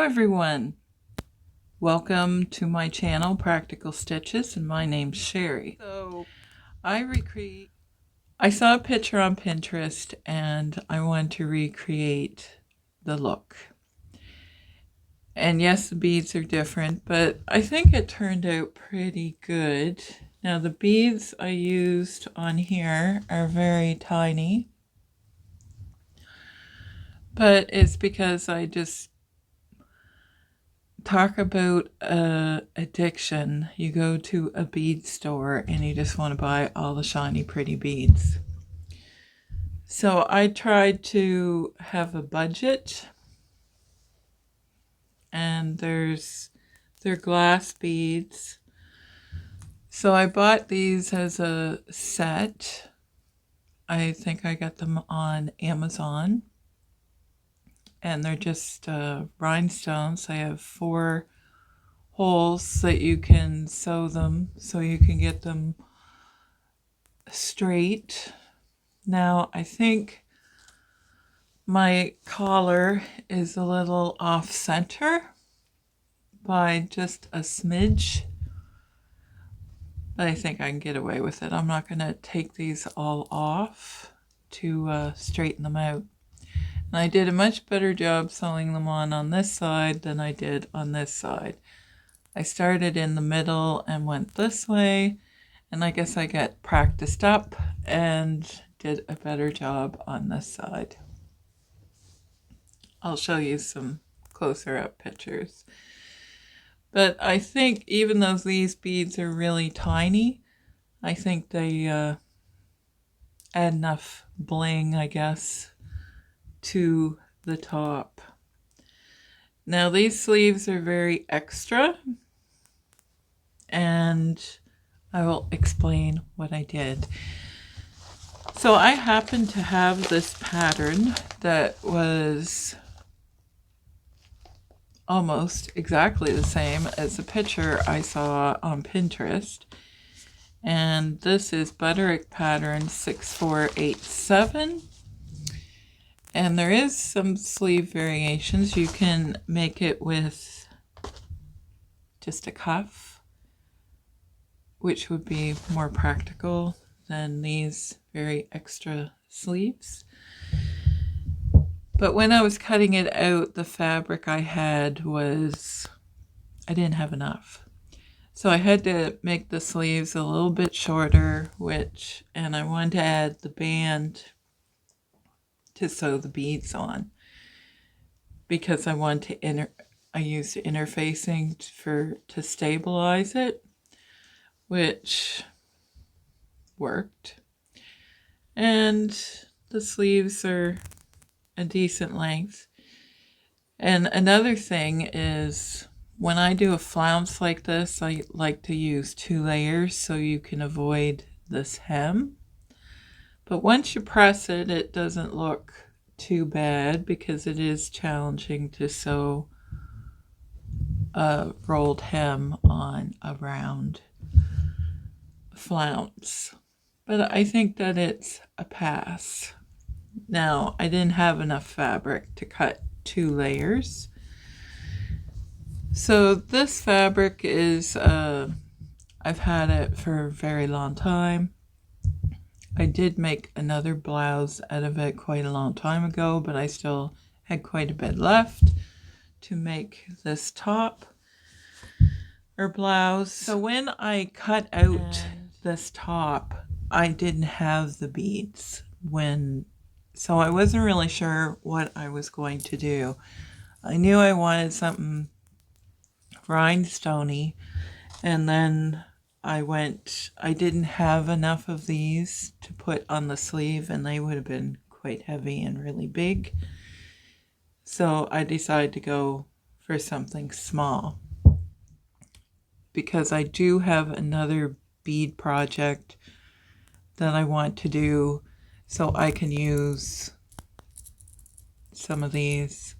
Hello everyone, welcome to my channel Practical Stitches, and my name's Sherry. So I saw a picture on Pinterest and I want to recreate the look. And yes, the beads are different, but I think it turned out pretty good. Now the beads I used on here are very tiny, but it's because I just talk about addiction. You go to a bead store and you just want to buy all the shiny pretty beads. So I tried to have a budget, and they're glass beads. So I bought these as a set. I think I got them on Amazon. And they're just rhinestones. I have 4 holes that you can sew them so you can get them straight. Now I think my collar is a little off center by just a smidge, but I think I can get away with it. I'm not going to take these all off to straighten them out. And I did a much better job sewing them on this side than I did on this side. I started in the middle and went this way, and I guess I got practiced up and did a better job on this side. I'll show you some closer up pictures. But I think even though these beads are really tiny, I think they add enough bling, I guess, to the top. Now these sleeves are very extra, and I will explain what I did. So I happened to have this pattern that was almost exactly the same as the picture I saw on Pinterest, and this is Butterick pattern 6487. And there is some sleeve variations. You can make it with just a cuff, which would be more practical than these very extra sleeves. But when I was cutting it out, the fabric I had I didn't have enough. So I had to make the sleeves a little bit shorter, and I wanted to add the band to sew the beads on, because I want to I used interfacing to stabilize it, which worked. And the sleeves are a decent length. And another thing is, when I do a flounce like this, I like to use 2 layers so you can avoid this hem. But once you press it, it doesn't look too bad, because it is challenging to sew a rolled hem on a round flounce. But I think that it's a pass. Now, I didn't have enough fabric to cut 2 layers. So this fabric is, I've had it for a very long time. I did make another blouse out of it quite a long time ago, but I still had quite a bit left to make this top or blouse. So when I cut out this top, I didn't have the beads so I wasn't really sure what I was going to do. I knew I wanted something rhinestoney, and then I didn't have enough of these to put on the sleeve, and they would have been quite heavy and really big. So I decided to go for something small, because I do have another bead project that I want to do, so I can use some of these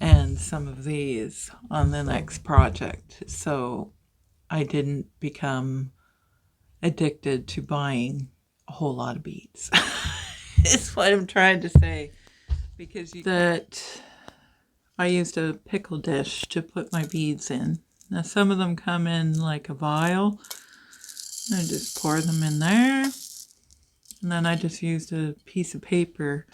and some of these on the next project. So I didn't become addicted to buying a whole lot of beads. It's what I'm trying to say, because that I used a pickle dish to put my beads in. Now some of them come in like a vial. I just pour them in there. And then I just used a piece of paper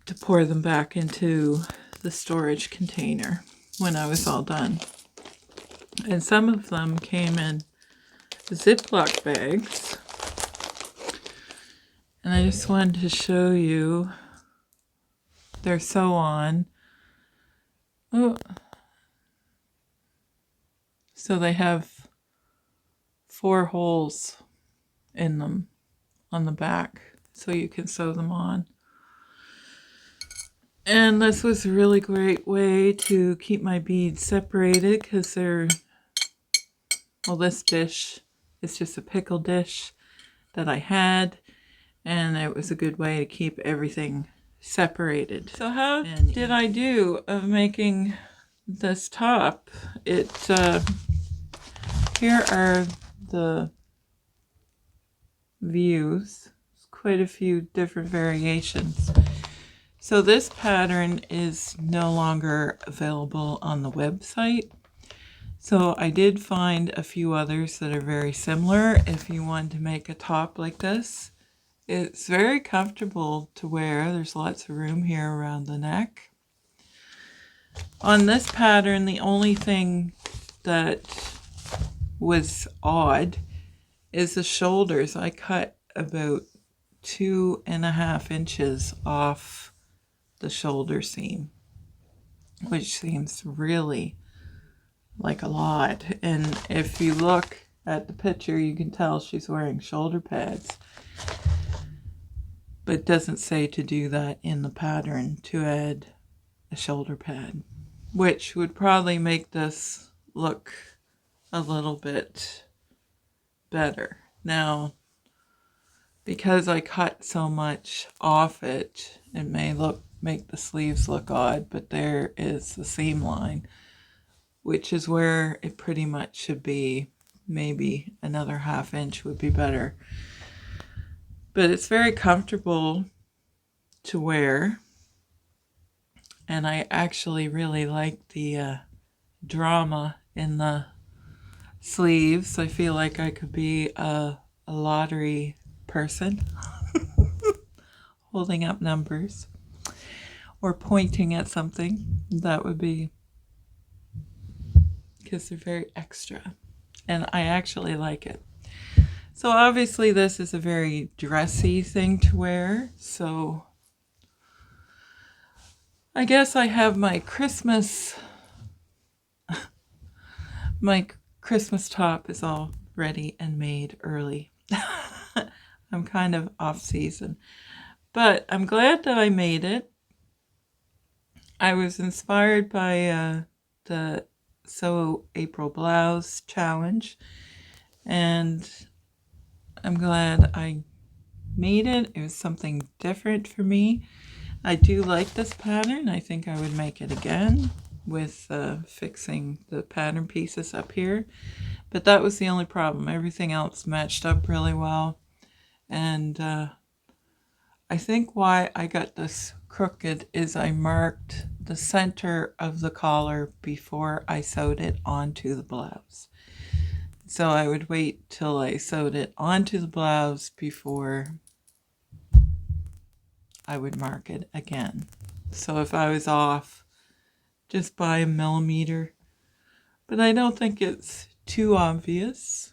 to pour them back into the storage container when I was all done. And some of them came in Ziploc bags. And I just wanted to show you, they're sew on. Oh. So they have 4 holes in them on the back, so you can sew them on. And this was a really great way to keep my beads separated, because they're, well, this dish is just a pickle dish that I had, and it was a good way to keep everything separated. So how did I do of making this top? Here are the views. There's quite a few different variations. So this pattern is no longer available on the website. So I did find a few others that are very similar if you want to make a top like this. It's very comfortable to wear. There's lots of room here around the neck. On this pattern, the only thing that was odd is the shoulders. I cut about 2.5 inches off the shoulder seam, which seems really like a lot. And if you look at the picture, you can tell she's wearing shoulder pads, but it doesn't say to do that in the pattern, to add a shoulder pad, which would probably make this look a little bit better. Now, because I cut so much off it, it may make the sleeves look odd, but there is the seam line, which is where it pretty much should be. Maybe another 1/2 inch would be better. But it's very comfortable to wear, and I actually really like the drama in the sleeves. I feel like I could be a lottery person holding up numbers or pointing at something. That would be, because they're very extra, and I actually like it. So obviously this is a very dressy thing to wear, so I guess I have my Christmas top is all ready and made early. I'm kind of off season, but I'm glad that I made it. I was inspired by the Sew April Blouse challenge, and I'm glad I made it. It was something different for me. I do like this pattern. I think I would make it again with fixing the pattern pieces up here, but that was the only problem. Everything else matched up really well, and I think why I got this crooked is I marked the center of the collar before I sewed it onto the blouse. So I would wait till I sewed it onto the blouse before I would mark it again. So if I was off just by a millimeter, but I don't think it's too obvious.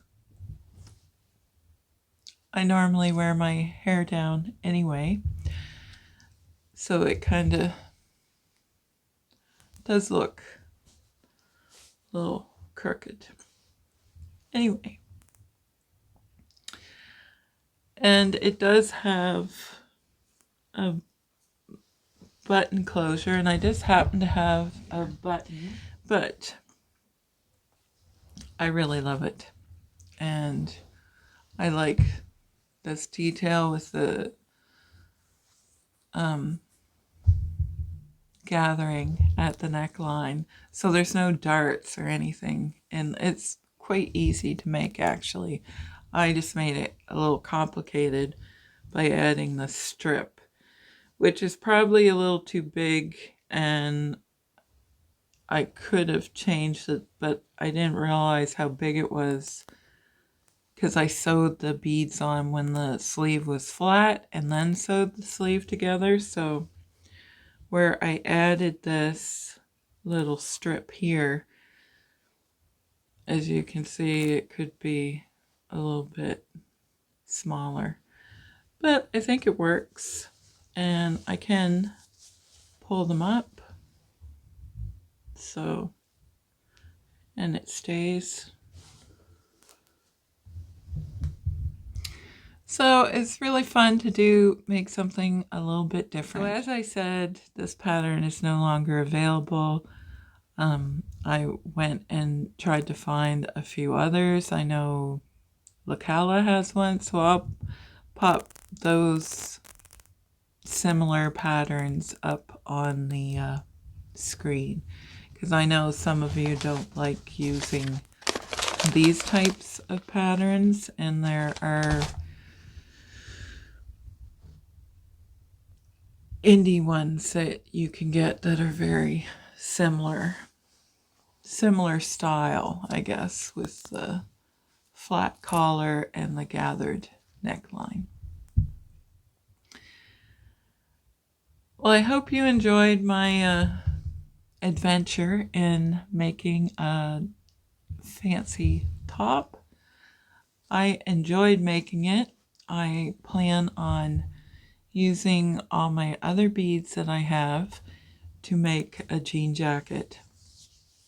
I normally wear my hair down anyway, so it kind of does look a little crooked. Anyway, and it does have a button closure, and I just happen to have a button, but I really love it, and I like this detail with the gathering at the neckline, so there's no darts or anything, and it's quite easy to make. Actually, I just made it a little complicated by adding the strip, which is probably a little too big and I could have changed it, but I didn't realize how big it was because I sewed the beads on when the sleeve was flat and then sewed the sleeve together. So where I added this little strip here, as you can see, it could be a little bit smaller, but I think it works, and I can pull them up so, and it stays. So it's really fun to make something a little bit different. So as I said, this pattern is no longer available. I went and tried to find a few others. I know Lekala has one, so I'll pop those similar patterns up on the screen, because I know some of you don't like using these types of patterns, and there are indie ones that you can get that are very similar style, I guess, with the flat collar and the gathered neckline. Well, I hope you enjoyed my adventure in making a fancy top. I enjoyed making it. I plan on using all my other beads that I have to make a jean jacket.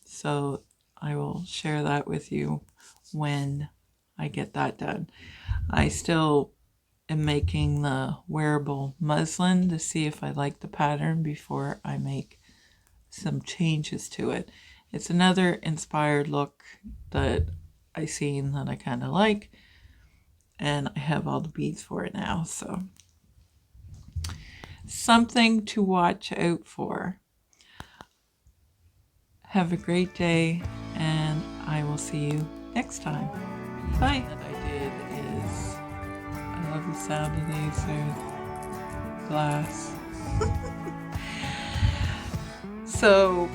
So I will share that with you when I get that done. I still am making the wearable muslin to see if I like the pattern before I make some changes to it. It's another inspired look that I seen that I kind of like, and I have all the beads for it now, so something to watch out for. Have a great day, and I will see you next time. Bye. What I did is, I love the sound of these. They're glass. So